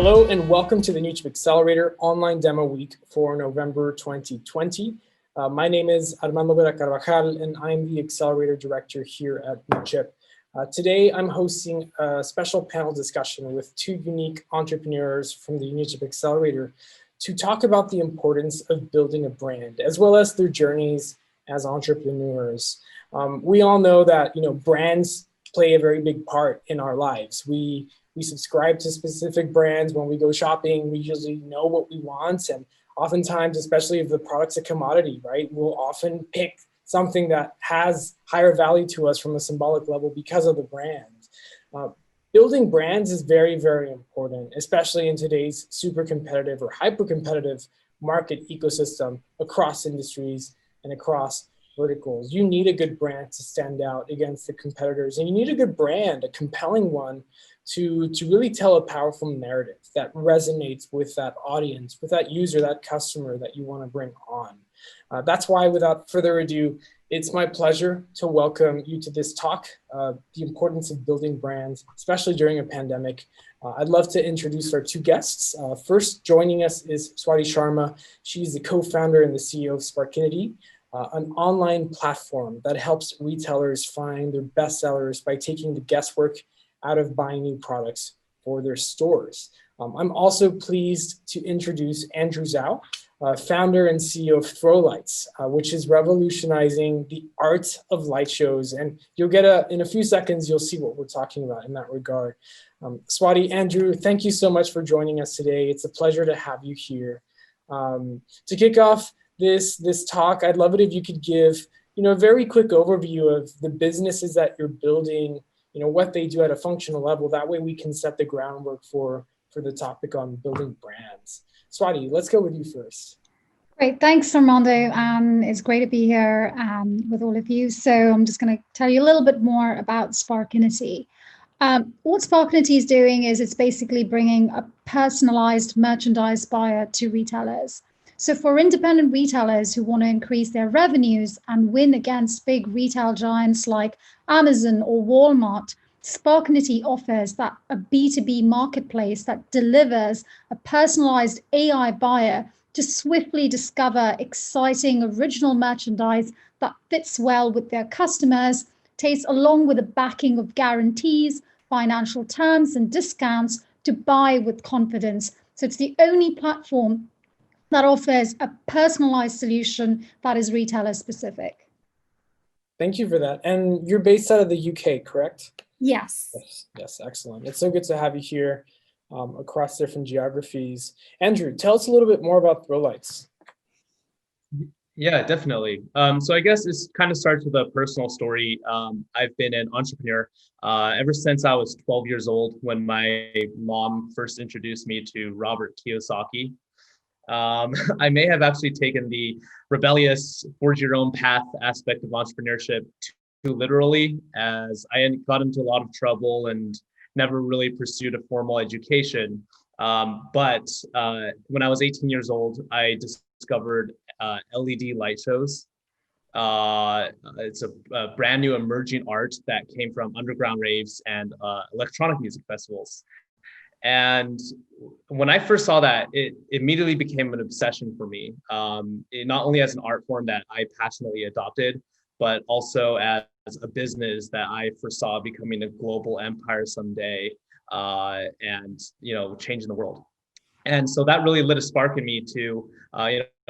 Hello and welcome to the Newchip Accelerator online demo week for November 2020. My name is Armando Carvajal and I'm the Accelerator Director here at Newchip. Today I'm hosting a special panel discussion with two unique entrepreneurs from the Newchip Accelerator to talk about the importance of building a brand as well as their journeys as entrepreneurs. We all know that brands play a very big part in our lives. We subscribe to specific brands. When we go shopping, we usually know what we want. And oftentimes, especially if the product's a commodity, right, we'll often pick something that has higher value to us from a symbolic level because of the brand. Building brands is very, very important, especially in today's super competitive or hyper competitive market ecosystem across industries and across verticals. You need a good brand to stand out against the competitors, and you need a good brand, a compelling one, to really tell a powerful narrative that resonates with that audience, with that user, that customer that you want to bring on. That's why, without further ado, it's my pleasure to welcome you to this talk, the importance of building brands, especially during a pandemic. I'd love to introduce our two guests. First, joining us is Swati Sharma. She's the co-founder and the CEO of Sparkinity, an online platform that helps retailers find their bestsellers by taking the guesswork out of buying new products for their stores. I'm also pleased to introduce Andrew Zhao, founder and CEO of Throwlights, which is revolutionizing the art of light shows. And you'll get in a few seconds, you'll see what we're talking about in that regard. Swati, Andrew, thank you so much for joining us today. It's a pleasure to have you here. To kick off this talk, I'd love it if you could give a very quick overview of the businesses that you're building, what they do at a functional level. That way we can set the groundwork for the topic on building brands. Swati, let's go with you first. Great, thanks Armando. It's great to be here with all of you. So I'm just going to tell you a little bit more about Sparkinity. What Sparkinity is doing is it's basically bringing a personalized merchandise buyer to retailers. So for independent retailers who want to increase their revenues and win against big retail giants like Amazon or Walmart, Sparkinity offers that a B2B marketplace that delivers a personalized AI buyer to swiftly discover exciting original merchandise that fits well with their customers, tastes along with a backing of guarantees, financial terms and discounts to buy with confidence. So it's the only platform that offers a personalized solution that is retailer specific. Thank you for that. And you're based out of the UK, correct? Yes. Yes, excellent. It's so good to have you here across different geographies. Andrew, tell us a little bit more about Throwlights. Yeah, definitely. So I guess this kind of starts with a personal story. I've been an entrepreneur ever since I was 12 years old when my mom first introduced me to Robert Kiyosaki. I may have actually taken the rebellious forge your own path aspect of entrepreneurship too literally, as I got into a lot of trouble and never really pursued a formal education. But when I was 18 years old, I discovered LED light shows. It's a brand new emerging art that came from underground raves and electronic music festivals. And when I first saw that, it immediately became an obsession for me, not only as an art form that I passionately adopted, but also as a business that I foresaw becoming a global empire someday, and changing the world. And so that really lit a spark in me to,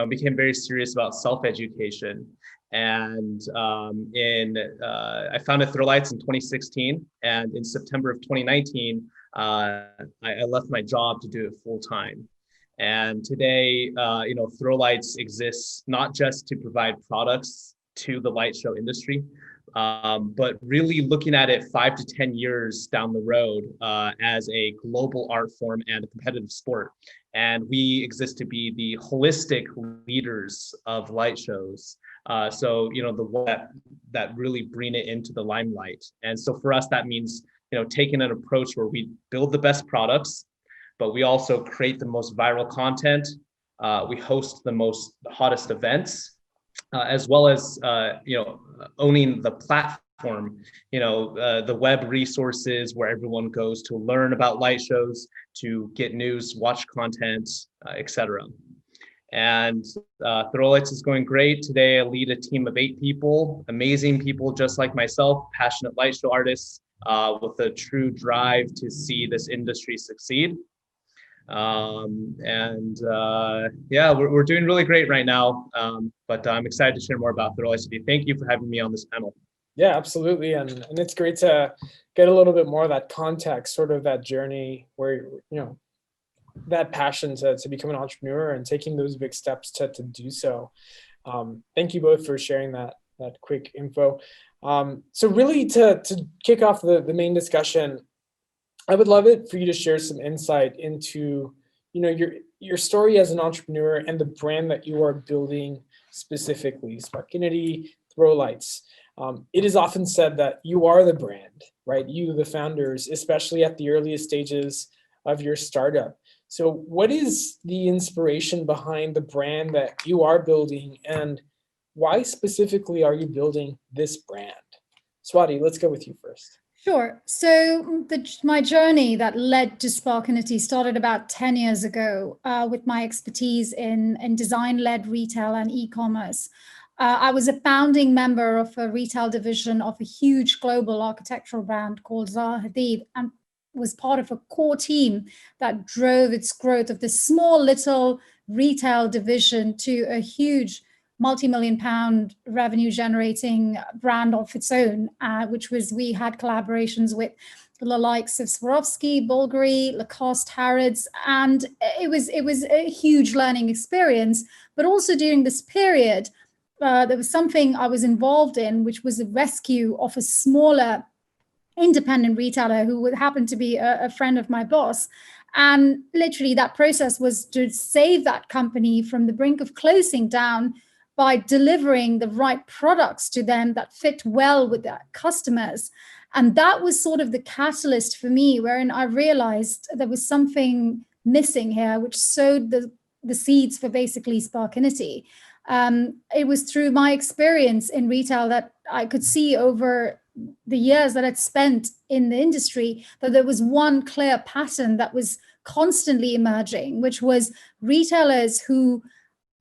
became very serious about self-education. And I founded Throwlights in 2016, and in September of 2019, I left my job to do it full time. And today, Throwlights exists not just to provide products to the light show industry, but really looking at it 5 to 10 years down the road as a global art form and a competitive sport. And we exist to be the holistic leaders of light shows. So, the one that really bring it into the limelight. And so for us, that means taking an approach where we build the best products, but we also create the most viral content. We host the hottest events, as well as owning the platform platform, the web resources where everyone goes to learn about light shows, to get news, watch content, etc. And Therolights is going great. Today, I lead a team of 8 people, amazing people just like myself, passionate light show artists with a true drive to see this industry succeed. Yeah, we're doing really great right now. But I'm excited to share more about Therolights with you. Thank you for having me on this panel. Yeah, absolutely. And it's great to get a little bit more of that context, sort of that journey where, that passion to become an entrepreneur and taking those big steps to do so. Thank you both for sharing that quick info. So really to kick off the main discussion, I would love it for you to share some insight into, your story as an entrepreneur and the brand that you are building specifically, Sparkinity, Therolights. It is often said that you are the brand, right? You, the founders, especially at the earliest stages of your startup. So what is the inspiration behind the brand that you are building, and why specifically are you building this brand? Swati, let's go with you first. Sure. So my journey that led to Sparkinity started about 10 years ago with my expertise in design-led retail and e-commerce. I was a founding member of a retail division of a huge global architectural brand called Zaha Hadid, and was part of a core team that drove its growth of this small little retail division to a huge multi-million pound revenue generating brand of its own, which was, we had collaborations with the likes of Swarovski, Bvlgari, Lacoste, Harrods, and it was a huge learning experience. But also during this period, there was something I was involved in, which was the rescue of a smaller independent retailer who would happen to be a friend of my boss. And literally that process was to save that company from the brink of closing down by delivering the right products to them that fit well with their customers. And that was sort of the catalyst for me, wherein I realized there was something missing here, which sowed the seeds for basically Sparkinity. It was through my experience in retail that I could see over the years that I'd spent in the industry that there was one clear pattern that was constantly emerging, which was retailers who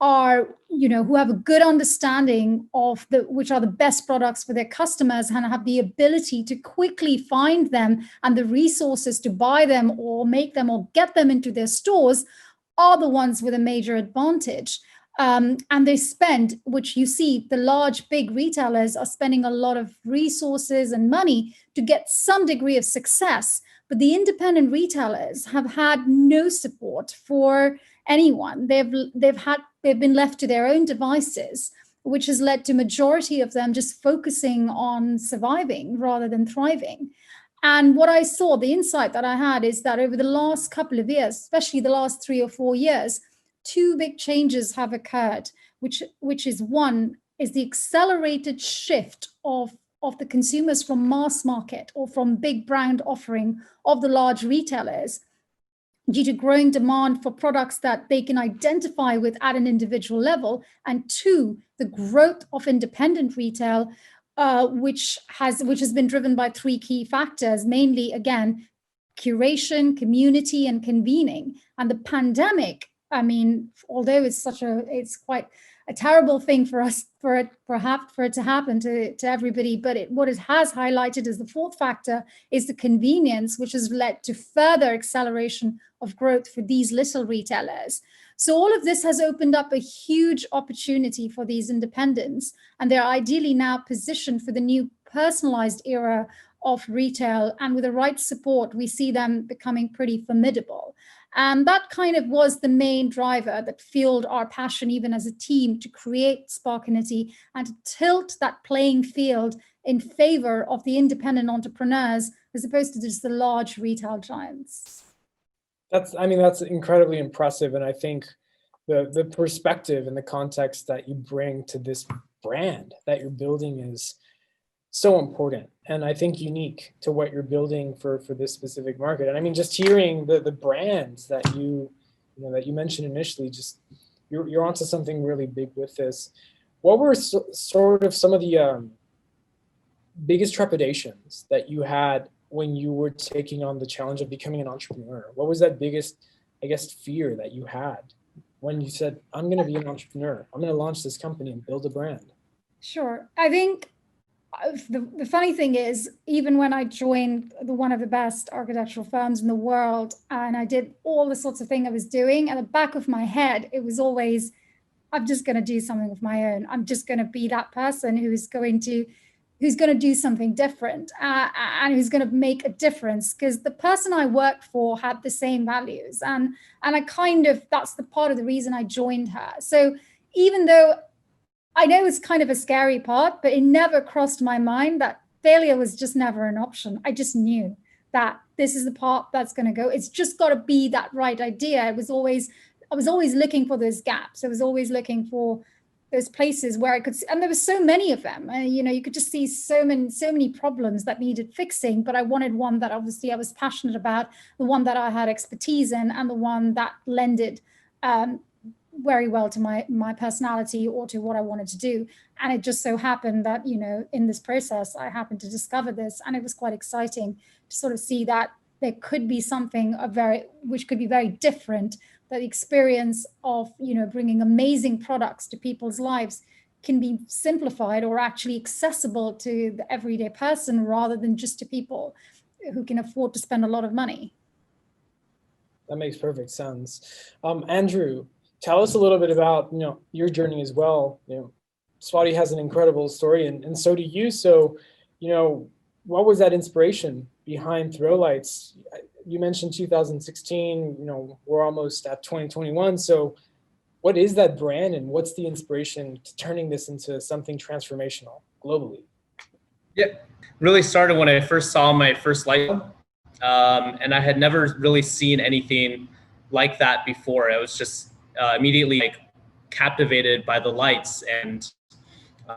are, who have a good understanding of which are the best products for their customers and have the ability to quickly find them and the resources to buy them or make them or get them into their stores are the ones with a major advantage. And they spend, which you see, the large, big retailers are spending a lot of resources and money to get some degree of success. But the independent retailers have had no support for anyone. They've been left to their own devices, which has led to majority of them just focusing on surviving rather than thriving. And what I saw, the insight that I had, is that over the last couple of years, especially the last 3 or 4 years, 2 big changes have occurred, which is one is the accelerated shift of the consumers from mass market or from big brand offering of the large retailers due to growing demand for products that they can identify with at an individual level. And 2, the growth of independent retail, which has been driven by 3 key factors, mainly, again, curation, community, and convening. And the pandemic, I mean, although it's quite a terrible thing for us, for it to happen to everybody, but what it has highlighted as the 4th factor is the convenience, which has led to further acceleration of growth for these little retailers. So all of this has opened up a huge opportunity for these independents, and they're ideally now positioned for the new personalized era of retail, and with the right support, we see them becoming pretty formidable. And that kind of was the main driver that fueled our passion, even as a team, to create Sparkinity and to tilt that playing field in favor of the independent entrepreneurs as opposed to just the large retail giants. That's incredibly impressive. And I think the perspective and the context that you bring to this brand that you're building is so important, and I think unique to what you're building for this specific market. And I mean, just hearing the brands that you mentioned initially, just you're onto something really big with this. What were sort of some of the biggest trepidations that you had when you were taking on the challenge of becoming an entrepreneur? What was that biggest, I guess, fear that you had when you said, I'm going to be an entrepreneur, I'm going to launch this company and build a brand? Sure. I think the funny thing is, even when I joined one of the best architectural firms in the world, and I did all the sorts of things I was doing, at the back of my head, it was always, I'm just going to do something of my own. I'm just going to be that person who's going to do something different, and who's going to make a difference, because the person I worked for had the same values, and I kind of, that's the part of the reason I joined her. So even though I know it's kind of a scary part, but it never crossed my mind that failure was just never an option. I just knew that this is the part that's going to go. It's just got to be that right idea. I was always looking for those gaps. I was always looking for those places where I could see, and there were so many of them. You could just see so many problems that needed fixing. But I wanted one that obviously I was passionate about, the one that I had expertise in, and the one that lended very well to my personality or to what I wanted to do. And it just so happened that, in this process, I happened to discover this, and it was quite exciting to sort of see that there could be something which could be very different, that the experience of, bringing amazing products to people's lives can be simplified or actually accessible to the everyday person rather than just to people who can afford to spend a lot of money. That makes perfect sense. Andrew, tell us a little bit about, your journey as well. Swati has an incredible story, and so do you. So, what was that inspiration behind Throw Lights? You mentioned 2016, we're almost at 2021. So what is that brand, and what's the inspiration to turning this into something transformational globally? Yeah, really started when I first saw my first light bulb, and I had never really seen anything like that before. I was just immediately captivated by the lights, and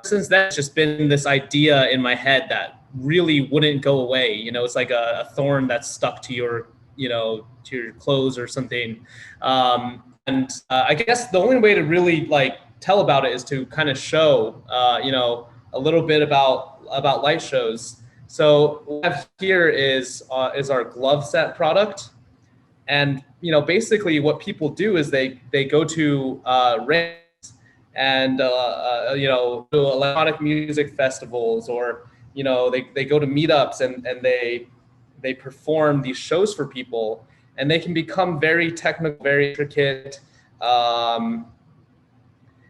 since then it's just been this idea in my head that really wouldn't go away. It's like a thorn that's stuck to your to your clothes or something. And I guess the only way to really tell about it is to kind of show a little bit about light shows. So what I have here is our glove set product. And basically what people do is they go to raves and to electronic music festivals, or they go to meetups and they perform these shows for people, and they can become very technical, very intricate.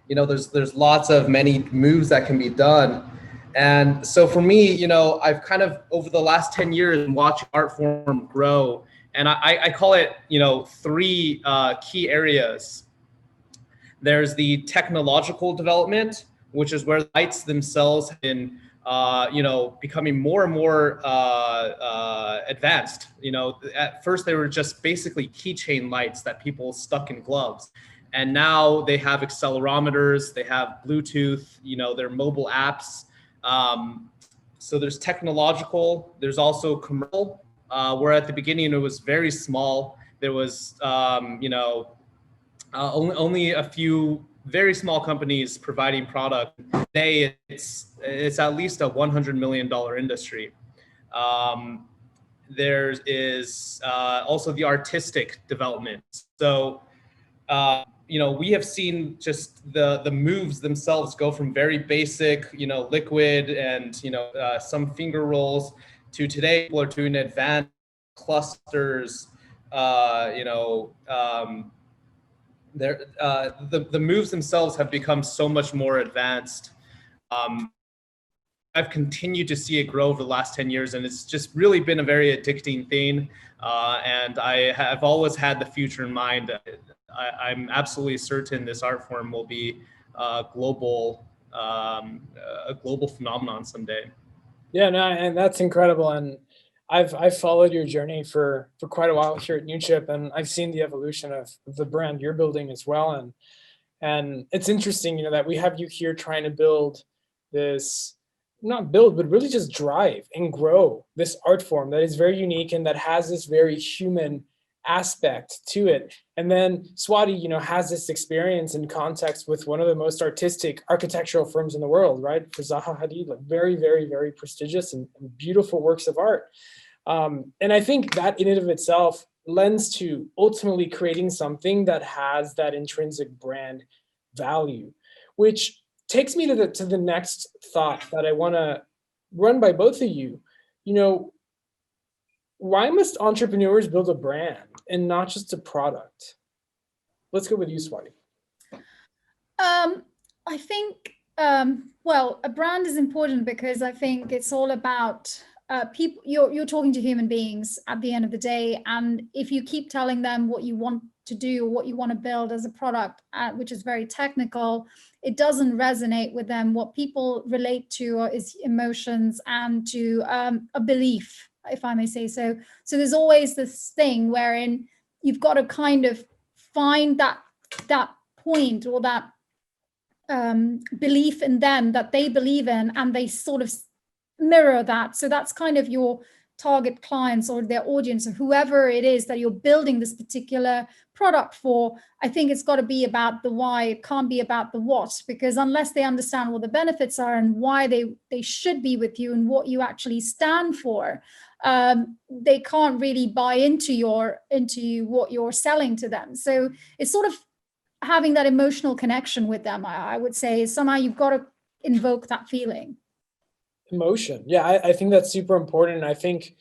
There's lots of many moves that can be done. And so for me, I've kind of over the last 10 years watched art form grow. And I call it, three key areas. There's the technological development, which is where lights themselves have been, becoming more and more advanced. At first they were just basically keychain lights that people stuck in gloves. And now they have accelerometers, they have Bluetooth, their mobile apps. So there's technological, there's also commercial. Where at the beginning it was very small. There was, only a few very small companies providing product. Today, it's at least a $100 million industry. There is also the artistic development. So, we have seen just the moves themselves go from very basic, liquid and some finger rolls, to today people are doing advanced clusters. The moves themselves have become so much more advanced. I've continued to see it grow over the last 10 years, and it's just really been a very addicting thing. And I have always had the future in mind. I'm absolutely certain this art form will be a global phenomenon someday. Yeah, no, and that's incredible. And I've followed your journey for quite a while here at Newchip, and I've seen the evolution of the brand you're building as well. And it's interesting, that we have you here trying to build this, not build, but really just drive and grow this art form that is very unique and that has this very human aspect to it. And then Swati, has this experience and context with one of the most artistic architectural firms in the world, right? For Zaha Hadid, like very, very, very prestigious and beautiful works of art. And I think that in and of itself lends to ultimately creating something that has that intrinsic brand value, which takes me to the next thought that I want to run by both of you. Why must entrepreneurs build a brand and not just a product? Let's go with you, Swati. I think, well, a brand is important because I think it's all about people. You're talking to human beings at the end of the day, and if you keep telling them what you want to do, what you want to build as a product, which is very technical, it doesn't resonate with them. What people relate to is emotions and to a belief, if I may say so. So there's always this thing wherein you've got to kind of find that point or that belief in them that they believe in, and they sort of mirror that. So that's kind of your target clients or their audience or whoever it is that you're building this particular product for. I think it's got to be about the why. It can't be about the what, because unless they understand what the benefits are and why they should be with you and what you actually stand for, they can't really buy into what you're selling to them. So it's sort of having that emotional connection with them, I would say. Somehow you've got to invoke that feeling. Emotion. Yeah, I think that's super important. And I think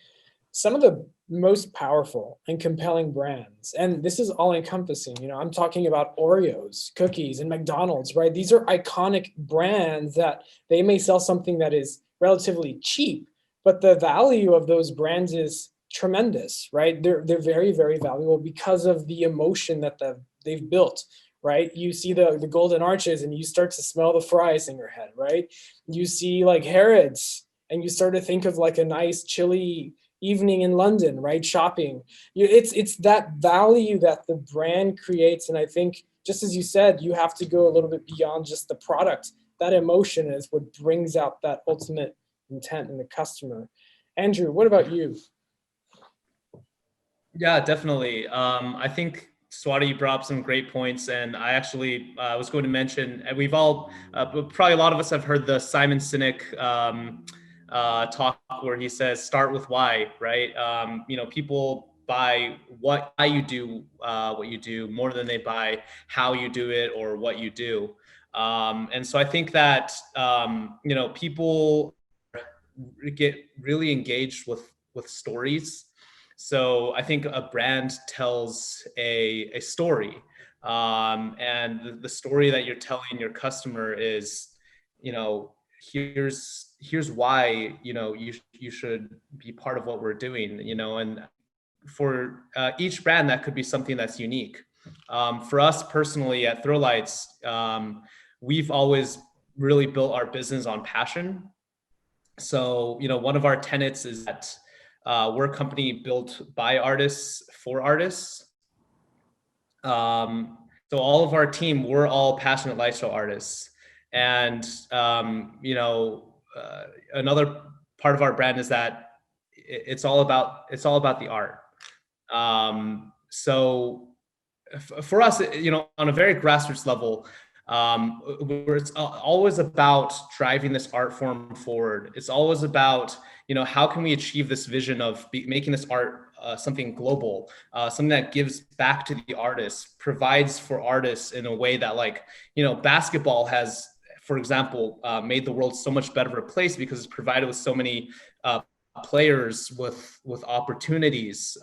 some of the most powerful and compelling brands, and this is all encompassing, I'm talking about Oreos, cookies, and McDonald's, right? These are iconic brands that they may sell something that is relatively cheap, but the value of those brands is tremendous, right? They're very, very valuable because of the emotion that they've built, right? You see the golden arches and you start to smell the fries in your head, right? You see like Harrods and you start to think of like a nice chilly evening in London, right? Shopping. It's that value that the brand creates. And I think, just as you said, you have to go a little bit beyond just the product. That emotion is what brings out that ultimate intent in the customer. Andrew, what about you? Yeah, definitely. I think Swati brought up some great points, and I actually was going to mention, and we've all, probably a lot of us have heard the Simon Sinek talk where he says, start with why, right? People buy why you do what you do more than they buy how you do it or what you do. And so I think that, people get really engaged with stories. So I think a brand tells a story, and the story that you're telling your customer is, here's why you should be part of what we're doing, and for each brand that could be something that's unique. For us personally at Throwlights, we've always really built our business on passion. So one of our tenets is that we're a company built by artists for artists. So all of our team, we're all passionate lifestyle artists. And, another part of our brand is that it's all about the art. So for us, on a very grassroots level, where it's always about driving this art form forward. It's always about, how can we achieve this vision of making this art something global, something that gives back to the artists, provides for artists in a way that, like, basketball has, for example, made the world so much better of a place because it's provided with so many players with opportunities.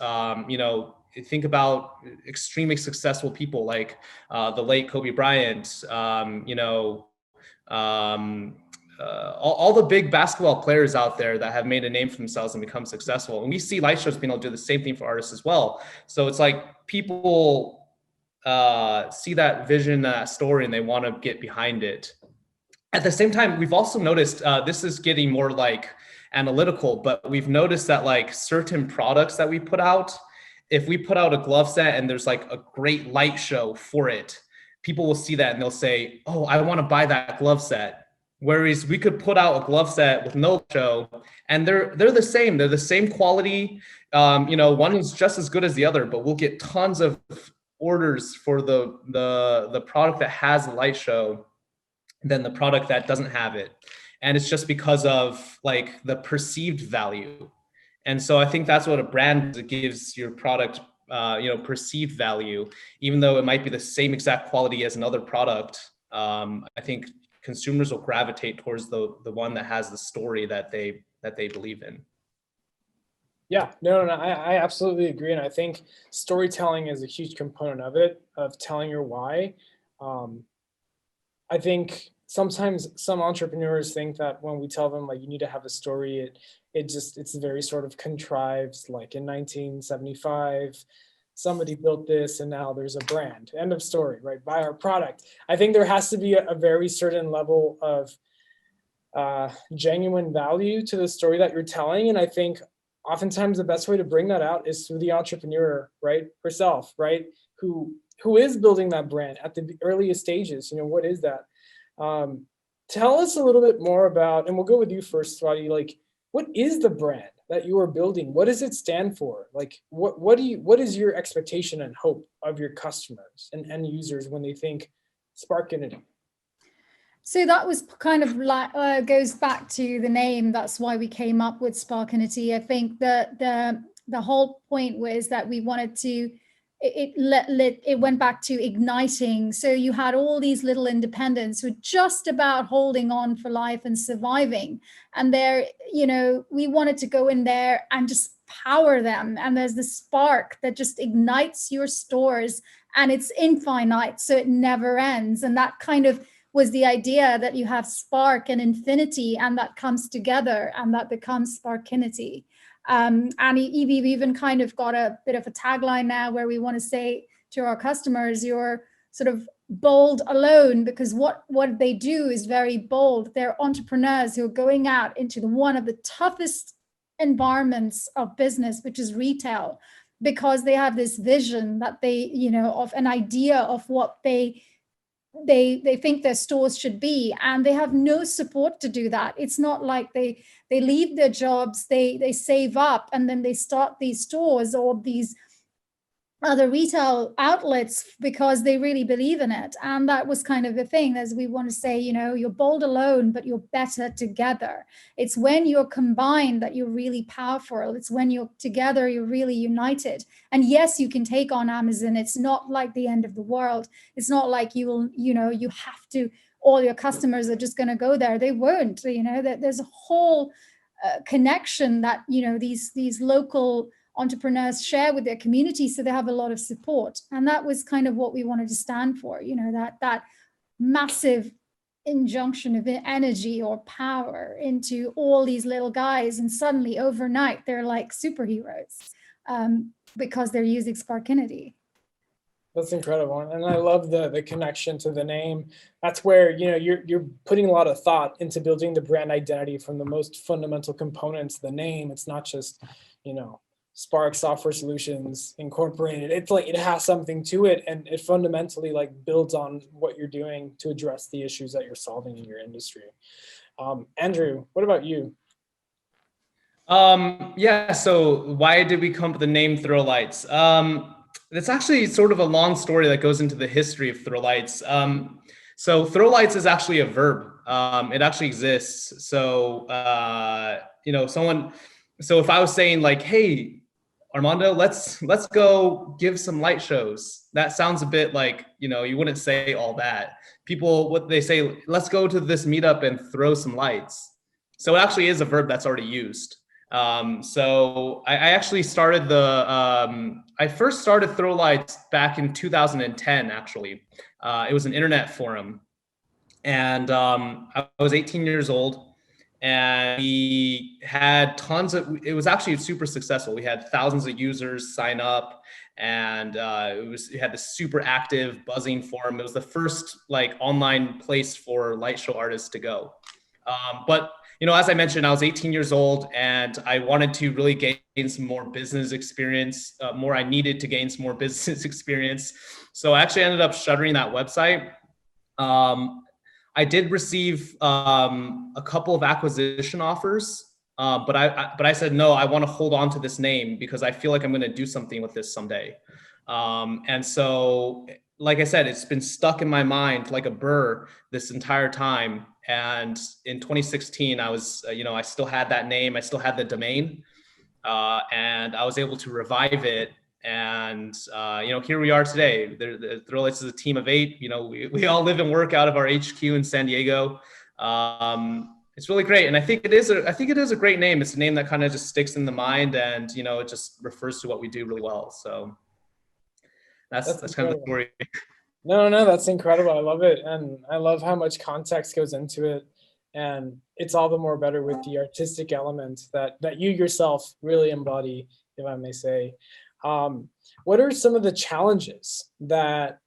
Think about extremely successful people like the late Kobe Bryant, all the big basketball players out there that have made a name for themselves and become successful. And we see light shows being able to do the same thing for artists as well. So it's like people see that vision, that story, and they want to get behind it. At the same time, we've also noticed, this is getting more like analytical, but we've noticed that like certain products that we put out, if we put out a glove set and there's like a great light show for it, people will see that and they'll say, oh, I want to buy that glove set. Whereas we could put out a glove set with no show, and they're the same. They're the same quality. One is just as good as the other, but we'll get tons of orders for the product that has a light show than the product that doesn't have it. And it's just because of like the perceived value. And so I think that's what a brand gives your product, perceived value, even though it might be the same exact quality as another product. I think consumers will gravitate towards the one that has the story that they believe in. Yeah, no, I absolutely agree. And I think storytelling is a huge component of it, of telling your why. I think sometimes some entrepreneurs think that when we tell them like you need to have a story, it's very sort of contrived, like in 1975, somebody built this and now there's a brand, end of story, right? Buy our product. I think there has to be a very certain level of genuine value to the story that you're telling. And I think oftentimes the best way to bring that out is through the entrepreneur, right? Herself, right? Who is building that brand at the earliest stages. What is that? Tell us a little bit more about, and we'll go with you first, Swati, like, what is the brand that you are building? What does it stand for? Like, what is your expectation and hope of your customers and end users when they think Sparkinity? So that was kind of like goes back to the name. That's why we came up with Sparkinity. I think that the whole point was that we wanted to. It went back to igniting. So you had all these little independents who were just about holding on for life and surviving. And we wanted to go in there and just power them. And there's this spark that just ignites your stores, and it's infinite, so it never ends. And that kind of was the idea, that you have spark and infinity, and that comes together, and that becomes Sparkinity. And we've even kind of got a bit of a tagline now where we want to say to our customers, you're sort of bold alone, because what they do is very bold. They're entrepreneurs who are going out into one of the toughest environments of business, which is retail, because they have this vision that of an idea of what they think their stores should be, and they have no support to do that. It's not like they leave their jobs, they save up, and then they start these stores or these other retail outlets because they really believe in it. And that was kind of the thing, as we want to say, you're bold alone, but you're better together. It's when you're combined that you're really powerful. It's when you're together, you're really united. And yes, you can take on Amazon. It's not like the end of the world. It's not like you have to, all your customers are just going to go there. They won't. There's a whole connection that these local entrepreneurs share with their community, so they have a lot of support. And that was kind of what we wanted to stand for, that massive injunction of energy or power into all these little guys, and suddenly overnight they're like superheroes because they're using Sparkinity. That's incredible. And I love the connection to the name. That's where, you're putting a lot of thought into building the brand identity from the most fundamental components, the name. It's not just, Spark Software Solutions Incorporated. It's like it has something to it, and it fundamentally like builds on what you're doing to address the issues that you're solving in your industry. Andrew, what about you? So why did we come up with the name Throw Lights? It's actually sort of a long story that goes into the history of Throw Lights. So Throw Lights is actually a verb. It actually exists. So so if I was saying like, hey, Armando, let's go give some light shows. That sounds a bit like, you wouldn't say all that. People, what they say, let's go to this meetup and throw some lights. So it actually is a verb that's already used. So I actually started I first started Throw Lights back in 2010, actually. It was an internet forum. And I was 18 years old. And we had it was actually super successful. We had thousands of users sign up, and it had this super active buzzing forum. It was the first like online place for light show artists to go. But as I mentioned, I was 18 years old, and I wanted to really gain some more business experience. I needed to gain some more business experience. So I actually ended up shuttering that website. I did receive a couple of acquisition offers, but I said no. I want to hold on to this name because I feel like I'm going to do something with this someday. And so, like I said, it's been stuck in my mind like a burr this entire time. And in 2016, I was, I still had that name. I still had the domain, and I was able to revive it. And, here we are today. The Thrilllights is a team of 8. We all live and work out of our HQ in San Diego. It's really great. And I think it is a great name. It's a name that kind of just sticks in the mind, and, it just refers to what we do really well. So that's kind of the story. No, that's incredible. I love it. And I love how much context goes into it. And it's all the more better with the artistic element that you yourself really embody, if I may say. What are some of the challenges that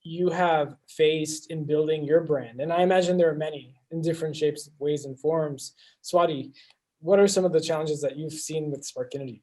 you have faced in building your brand? And I imagine there are many in different shapes, ways, and forms. Swati, what are some of the challenges that you've seen with Sparkinity?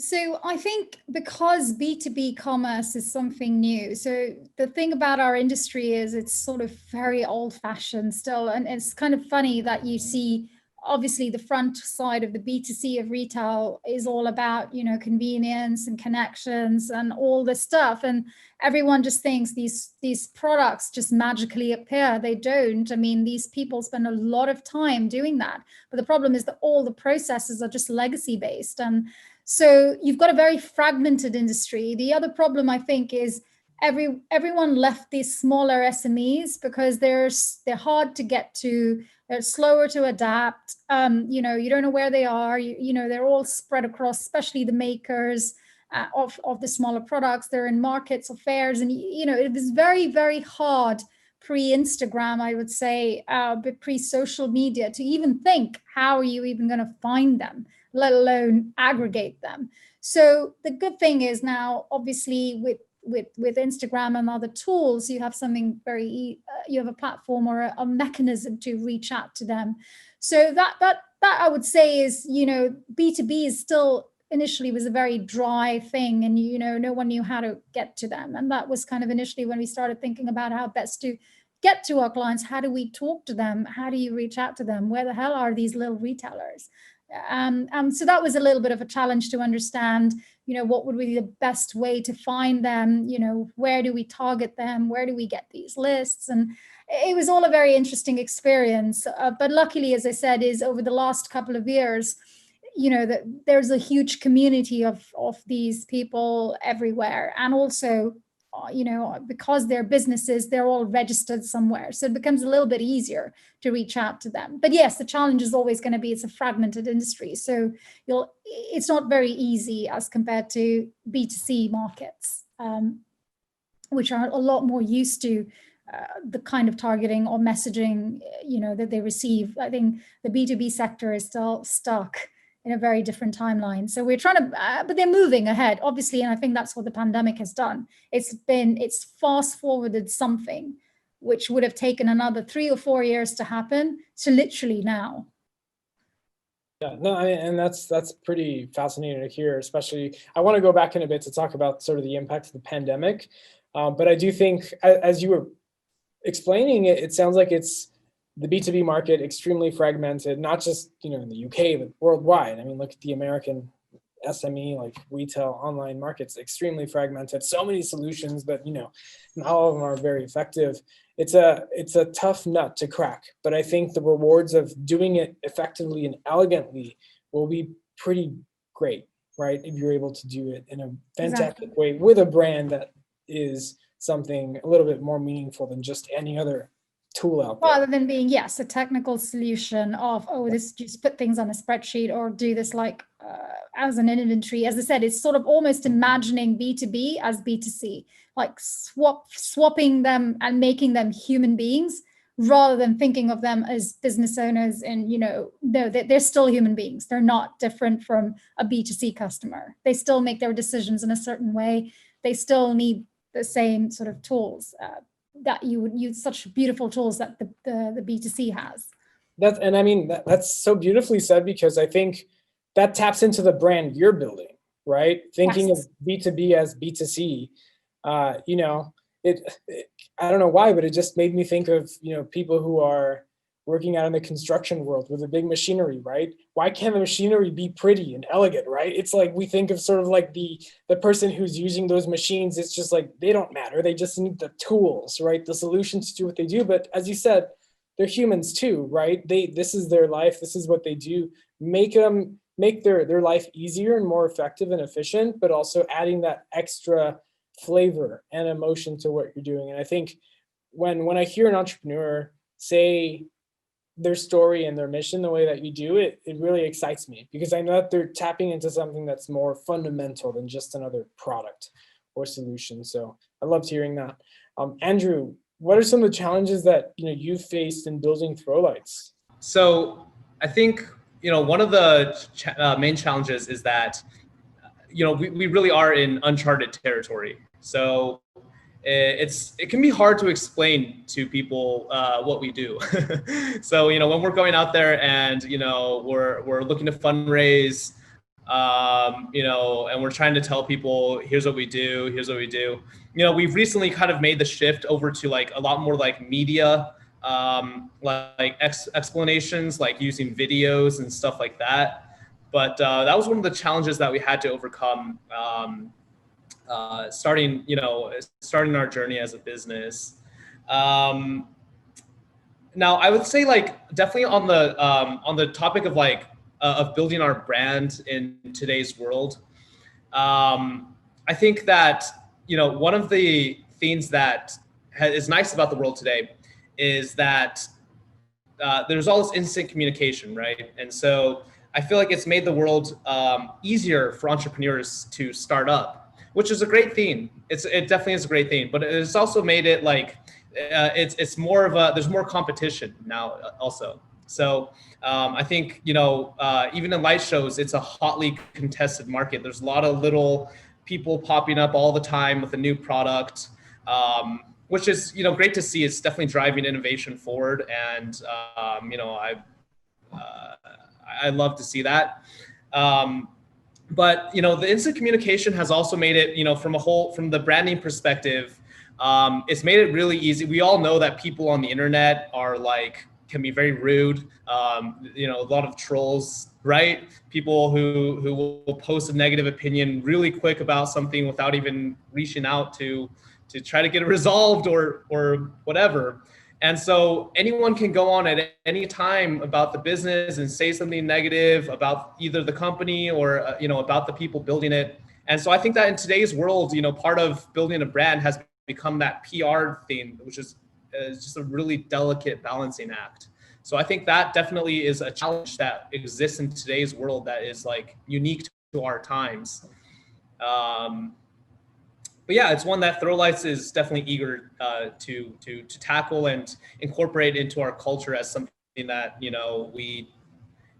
So I think because B2B commerce is something new, so the thing about our industry is it's sort of very old-fashioned still, and it's kind of funny that you see obviously the front side of the B2C of retail is all about, convenience and connections and all this stuff, and everyone just thinks these products just magically appear. They don't. I mean, these people spend a lot of time doing that, but the problem is that all the processes are just legacy based, and so you've got a very fragmented industry. The other problem, I think, is everyone left these smaller SMEs because they're hard to get to. They're slower to adapt. You don't know where they are. They're all spread across, especially the makers of the smaller products. They're in markets or fairs, and it was very, very hard pre-Instagram, I would say, but pre-social media to even think how are you even going to find them, let alone aggregate them. So the good thing is now, obviously, with Instagram and other tools, you have something you have a platform or a mechanism to reach out to them. So that I would say is, B2B is still initially was a very dry thing, and no one knew how to get to them. And that was kind of initially when we started thinking about how best to get to our clients. How do we talk to them? How do you reach out to them? Where the hell are these little retailers? So that was a little bit of a challenge to understand, what would be the best way to find them? Where do we target them? Where do we get these lists? And it was all a very interesting experience. But luckily, as I said, is over the last couple of years, that there's a huge community of these people everywhere. And also, because they're businesses, they're all registered somewhere. So it becomes a little bit easier to reach out to them. But yes, the challenge is always going to be, it's a fragmented industry. So it's not very easy as compared to B2C markets, which are a lot more used to the kind of targeting or messaging, that they receive. I think the B2B sector is still stuck in a very different timeline. So we're trying to, but they're moving ahead, obviously. And I think that's what the pandemic has done. It's fast forwarded something which would have taken another 3 or 4 years to happen to literally now. Yeah, no, and that's pretty fascinating to hear, especially, I want to go back in a bit to talk about sort of the impact of the pandemic. But I do think, as you were explaining it, it sounds like it's the B2B market extremely fragmented, not just in the UK, but worldwide. I mean, look at the American SME, like retail online markets, extremely fragmented. So many solutions, but not all of them are very effective. It's a tough nut to crack, but I think the rewards of doing it effectively and elegantly will be pretty great, right? If you're able to do it in a fantastic way with a brand that is something a little bit more meaningful than just any other tool out there. Rather than being, yes, a technical solution of, this just put things on a spreadsheet or do this like as an inventory. As I said, it's sort of almost imagining B2B as B2C, like swapping them and making them human beings rather than thinking of them as business owners. And, no, they're still human beings. They're not different from a B2C customer. They still make their decisions in a certain way. They still need the same sort of tools that you would use, such beautiful tools that the B2C has. That's so beautifully said, because I think that taps into the brand you're building, right? Thinking of B2B as B2C, I don't know why, but it just made me think of, people who are working out in the construction world with the big machinery, right? Why can't the machinery be pretty and elegant, right? It's like we think of sort of like the person who's using those machines, it's just like they don't matter. They just need the tools, right? The solutions to do what they do. But as you said, they're humans too, right? This is their life. This is what they do. Make their life easier and more effective and efficient, but also adding that extra flavor and emotion to what you're doing. And I think when I hear an entrepreneur say their story and their mission the way that you do it, it really excites me, because I know that they're tapping into something that's more fundamental than just another product or solution. So I loved hearing that. Andrew, what are some of the challenges that you've faced in building throw lights? So I think one of the main challenges is that we really are in uncharted territory. So it can be hard to explain to people what we do. So when we're going out there and we're looking to fundraise, and we're trying to tell people, here's what we do, here's what we do. We've recently kind of made the shift over to like a lot more like media, like explanations, like using videos and stuff like that. But that was one of the challenges that we had to overcome. Starting our journey as a business. Now, I would say like definitely on the topic of like of building our brand in today's world. I think that one of the things that is nice about the world today is that there's all this instant communication, right? And so I feel like it's made the world easier for entrepreneurs to start up, which is a great thing. It definitely is a great thing, but it's also made it like it's more of there's more competition now also. So I think even in light shows, it's a hotly contested market. There's a lot of little people popping up all the time with a new product, which is great to see. It's definitely driving innovation forward, and I love to see that. But the instant communication has also made it, from the branding perspective, it's made it really easy. We all know that people on the internet can be very rude. A lot of trolls, right? People who will post a negative opinion really quick about something without even reaching out to try to get it resolved or whatever. And so anyone can go on at any time about the business and say something negative about either the company or about the people building it. And so I think that in today's world, part of building a brand has become that PR thing, which is just a really delicate balancing act. So I think that definitely is a challenge that exists in today's world that is like unique to our times. But yeah, it's one that Throwlights is definitely eager to tackle and incorporate into our culture as something that we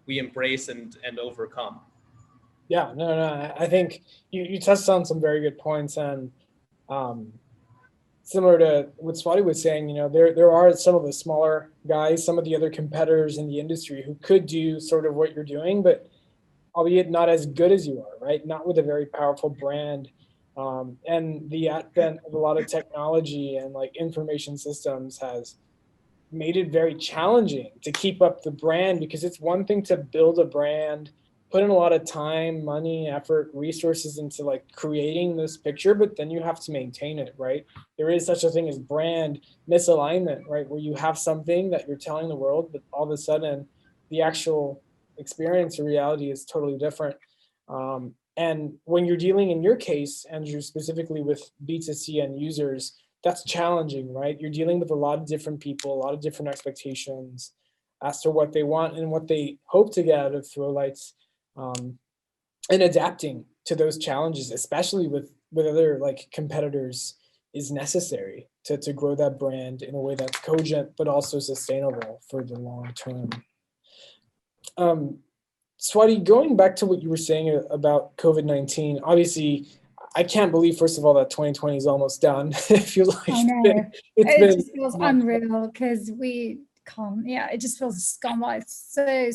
embrace and overcome. Yeah, no, I think you touched on some very good points, and similar to what Swati was saying, there are some of the smaller guys, some of the other competitors in the industry who could do sort of what you're doing, but albeit not as good as you are, right? Not with a very powerful brand. And the advent of a lot of technology and like information systems has made it very challenging to keep up the brand, because it's one thing to build a brand, put in a lot of time, money, effort, resources into like creating this picture, but then you have to maintain it, right? There is such a thing as brand misalignment, right? Where you have something that you're telling the world, but all of a sudden the actual experience or reality is totally different. And when you're dealing, in your case, Andrew, specifically with B2C end users, that's challenging, right? You're dealing with a lot of different people, a lot of different expectations as to what they want and what they hope to get out of Throwlights, and adapting to those challenges, especially with other like competitors, is necessary to grow that brand in a way that's cogent but also sustainable for the long term. Swati, going back to what you were saying about COVID-19, obviously, I can't believe, first of all, that 2020 is almost done. It feels like I know. it just feels unreal because we can't. Yeah, it just feels gone by so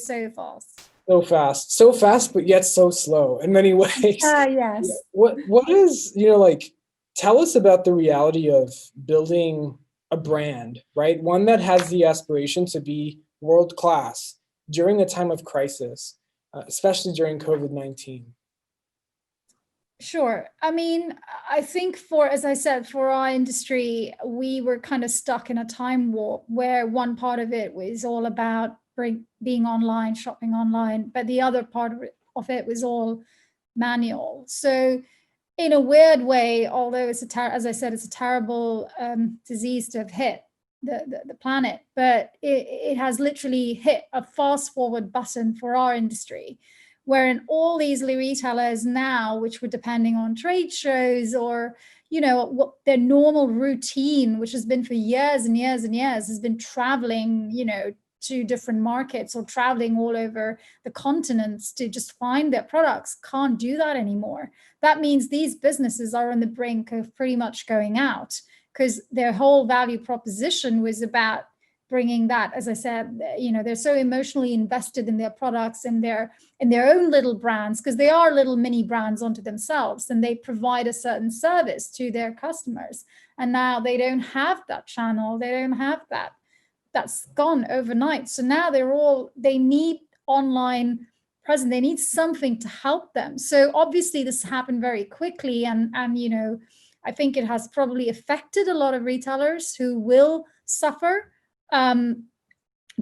fast. So fast, but yet so slow in many ways. Yes. What is like tell us about the reality of building a brand, right? One that has the aspiration to be world-class during a time of crisis, especially during COVID-19. Sure. I mean, I think as I said, for our industry, we were kind of stuck in a time warp where one part of it was all about being online, shopping online, but the other part of it was all manual. So in a weird way, although as I said, it's a terrible disease to have hit the planet, but it has literally hit a fast forward button for our industry, wherein all these retailers now, which were depending on trade shows or, what their normal routine, which has been for years and years and years, has been traveling, to different markets or traveling all over the continents to just find their products, can't do that anymore. That means these businesses are on the brink of pretty much going out, because their whole value proposition was about bringing that, as I said, they're so emotionally invested in their products and their own little brands, because they are little mini brands onto themselves, and they provide a certain service to their customers. And now they don't have that channel. They don't have that. That's gone overnight. So now they need online presence. They need something to help them. So obviously this happened very quickly. And I think it has probably affected a lot of retailers who will suffer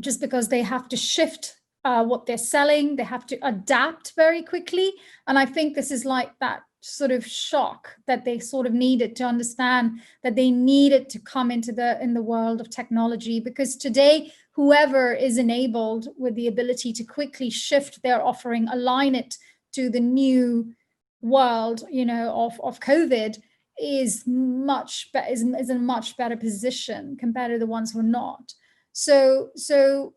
just because they have to shift what they're selling. They have to adapt very quickly. And I think this is like that sort of shock that they sort of needed to understand that they needed to come in the world of technology, because today, whoever is enabled with the ability to quickly shift their offering, align it to the new world, of COVID, is in a much better position compared to the ones who are not. So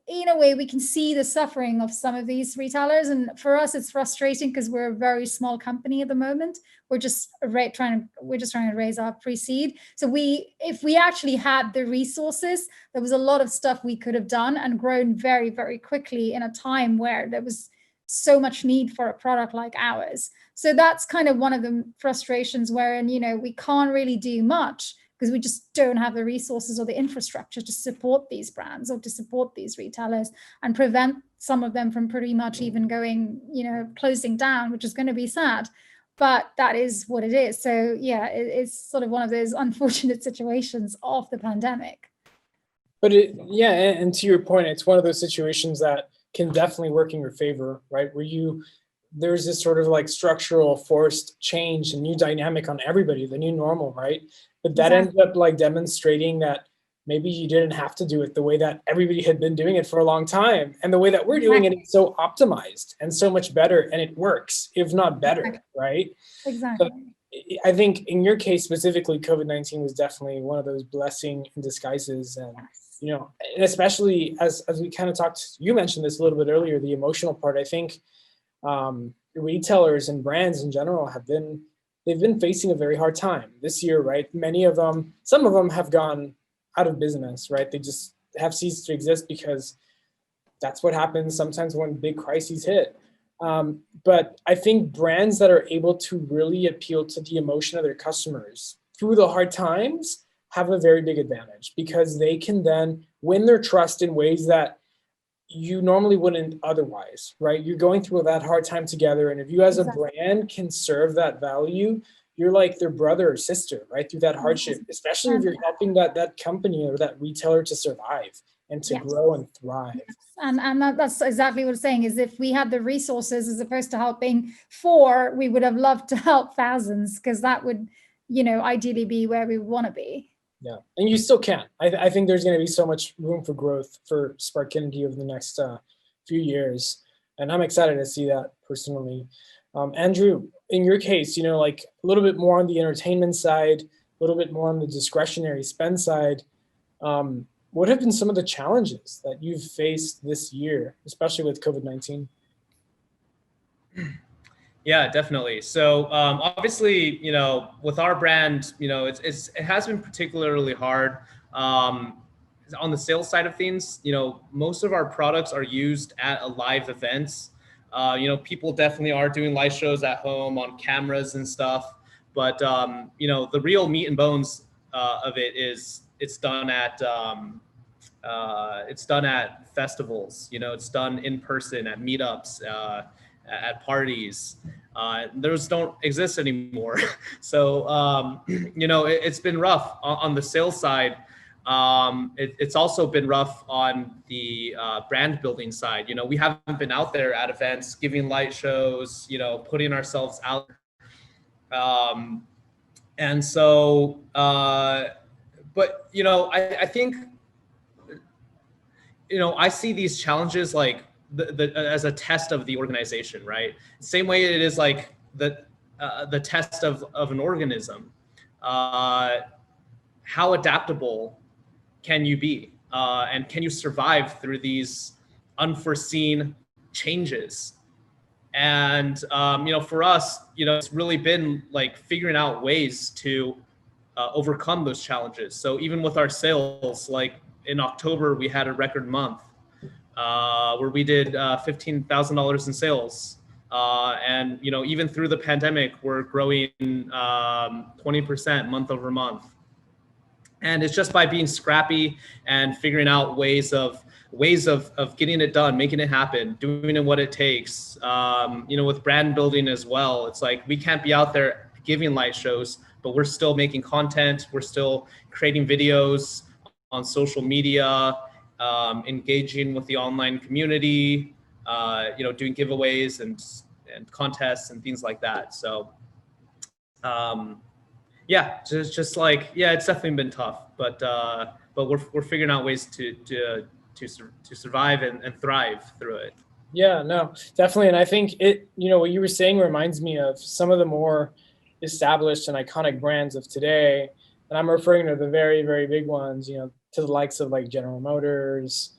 in a way, we can see the suffering of some of these retailers. And for us, it's frustrating because we're a very small company at the moment. We're just trying to raise our pre-seed. So if we actually had the resources, there was a lot of stuff we could have done and grown very, very quickly in a time where there was so much need for a product like ours. So that's kind of one of the frustrations wherein, we can't really do much because we just don't have the resources or the infrastructure to support these brands or to support these retailers and prevent some of them from pretty much even going, closing down, which is going to be sad. But that is what it is. So yeah, it's sort of one of those unfortunate situations of the pandemic. But and to your point, it's one of those situations that can definitely work in your favor, right? Where there's this sort of like structural forced change and new dynamic on everybody, the new normal, right? But that ends up like demonstrating that maybe you didn't have to do it the way that everybody had been doing it for a long time. And the way that we're doing it is so optimized and so much better, and it works, if not better, right? Exactly. But I think in your case specifically, COVID-19 was definitely one of those blessing in disguises. And, and especially as we kind of talked, you mentioned this a little bit earlier, the emotional part. I think retailers and brands in general they've been facing a very hard time this year, right? Some of them have gone out of business, right? They just have ceased to exist because that's what happens sometimes when big crises hit. But I think brands that are able to really appeal to the emotion of their customers through the hard times have a very big advantage, because they can then win their trust in ways that you normally wouldn't otherwise, right? You're going through that hard time together. And if you as a brand can serve that value, you're like their brother or sister, right? Through that hardship, especially if you're helping that company or that retailer to survive and to grow and thrive. Yes. And that's exactly what I'm saying, is if we had the resources as opposed to helping 4, we would have loved to help thousands, because that would, ideally be where we want to be. Yeah, and you still can. I think there's going to be so much room for growth for Sparkinity over the next few years, and I'm excited to see that personally. Andrew, in your case, like a little bit more on the entertainment side, a little bit more on the discretionary spend side. What have been some of the challenges that you've faced this year, especially with COVID-19? Yeah, definitely. So obviously, with our brand, it has been particularly hard on the sales side of things. Most of our products are used at live events. People definitely are doing live shows at home on cameras and stuff. But the real meat and bones of it is it's done at festivals. It's done in person at meetups, at parties. Those don't exist anymore. So it's been rough on the sales side. It's also been rough on the brand building side. We haven't been out there at events, giving light shows, putting ourselves out. And so, but I think, I see these challenges like as a test of the organization, right? Same way it is like the test of an organism. How adaptable can you be? And can you survive through these unforeseen changes? And, for us, it's really been like figuring out ways to overcome those challenges. So even with our sales, like in October, we had a record month where we did $15,000 in sales. And, even through the pandemic, we're growing 20% month over month. And it's just by being scrappy and figuring out ways of getting it done, making it happen, doing it what it takes. With brand building as well, it's like we can't be out there giving light shows, but we're still making content. We're still creating videos on social media, engaging with the online community, doing giveaways and contests and things like that. So, it's definitely been tough, but we're figuring out ways to survive and thrive through it. Yeah, no, definitely. And I think what you were saying reminds me of some of the more established and iconic brands of today. And I'm referring to the very, very big ones, to the likes of like General Motors,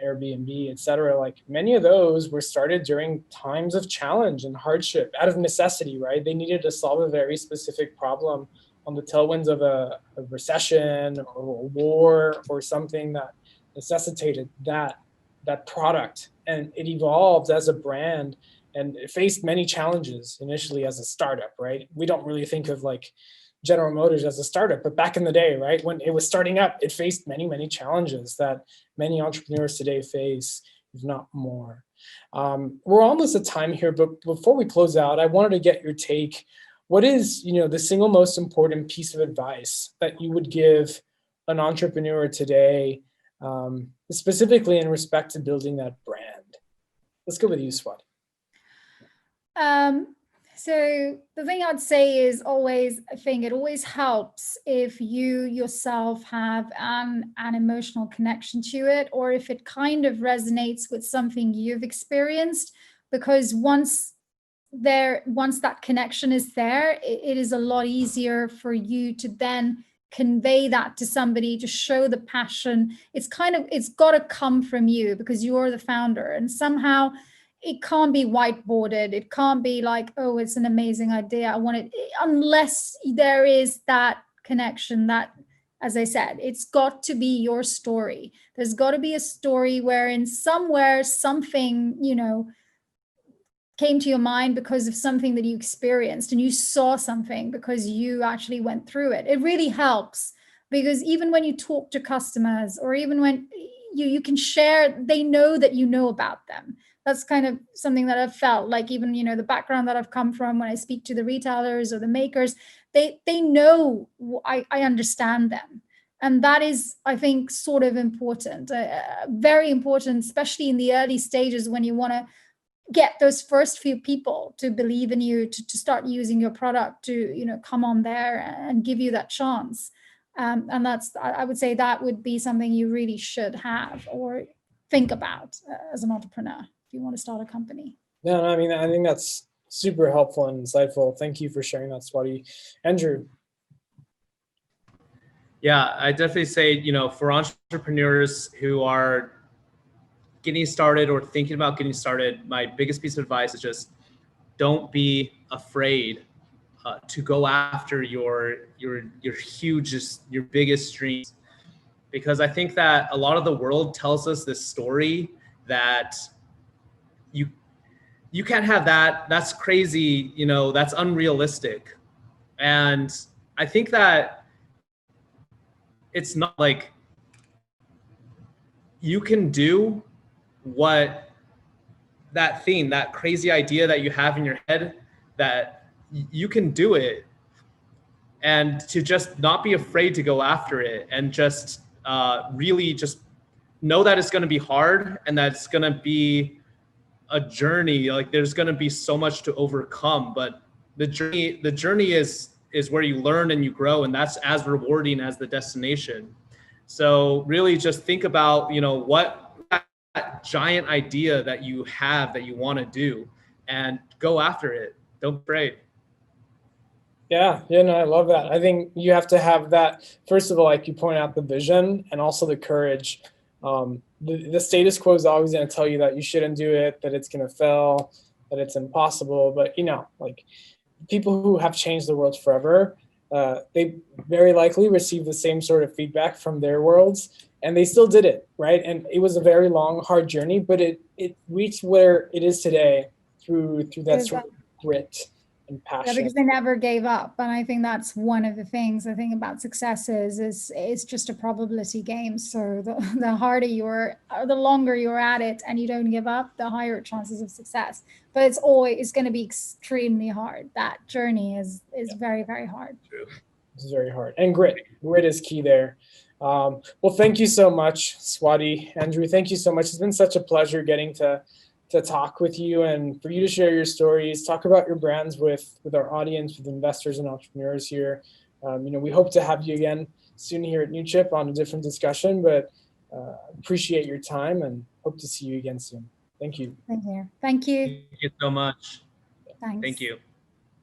Airbnb, et cetera. Like many of those were started during times of challenge and hardship out of necessity, right? They needed to solve a very specific problem on the tailwinds of a recession or a war or something that necessitated that product. And it evolved as a brand and it faced many challenges initially as a startup, right? We don't really think of like General Motors as a startup, but back in the day, right, when it was starting up, it faced many, many challenges that many entrepreneurs today face, if not more. We're almost at time here, but before we close out, I wanted to get your take. What is, the single most important piece of advice that you would give an entrepreneur today, specifically in respect to building that brand? Let's go with you, Swati. So the thing I'd say is I think it always helps if you yourself have an emotional connection to it, or if it kind of resonates with something you've experienced, because once that connection is there, it is a lot easier for you to then convey that to somebody, to show the passion. It's got to come from you because you're the founder, and somehow it can't be whiteboarded. It can't be like, oh, it's an amazing idea, I want it, unless there is that connection. That, as I said, it's got to be your story. There's got to be a story wherein somewhere something, came to your mind because of something that you experienced, and you saw something because you actually went through it. It really helps, because even when you talk to customers, or even when you can share, they know that you know about them. That's kind of something that I've felt like, even, the background that I've come from, when I speak to the retailers or the makers, they know I understand them. And that is, I think, sort of important, very important, especially in the early stages when you want to get those first few people to believe in you, to start using your product, to, come on there and give you that chance. And I would say that would be something you really should have or think about as an entrepreneur if you want to start a company. No, I mean, I think that's super helpful and insightful. Thank you for sharing that, Swati. Andrew. Yeah, I definitely say, for entrepreneurs who are getting started or thinking about getting started, my biggest piece of advice is just don't be afraid to go after your hugest, your biggest dreams. Because I think that a lot of the world tells us this story that you can't have that. That's crazy. That's unrealistic. And I think that it's not like you can do what that thing, that crazy idea that you have in your head, that you can do it, and to just not be afraid to go after it, and just really just know that it's going to be hard and that it's going to be a journey. Like there's going to be so much to overcome, but the journey is where you learn and you grow, and that's as rewarding as the destination. So really just think about, what that giant idea that you have that you want to do, and go after it. Don't be afraid. Yeah, no, I love that. I think you have to have that, first of all, like you point out, the vision and also the courage. The status quo is always going to tell you that you shouldn't do it, that it's going to fail, that it's impossible. But, like people who have changed the world forever, they very likely receive the same sort of feedback from their worlds, and they still did it, right? And it was a very long, hard journey, but it reached where it is today through that sort of grit and passion. Yeah, because they never gave up. And I think that's one of the things I think about success is it's just a probability game. So the harder the longer you're at it and you don't give up, the higher chances of success. But it's going to be extremely hard. That journey is very, very hard. It's very hard. And grit is key there. Well, thank you so much, Swati. Andrew, thank you so much. It's been such a pleasure getting to talk with you and for you to share your stories, talk about your brands with our audience, with investors and entrepreneurs here. We hope to have you again soon here at Newchip on a different discussion, but appreciate your time and hope to see you again soon. Thank you. Thank you. Thank you so much. Thanks. Thank you.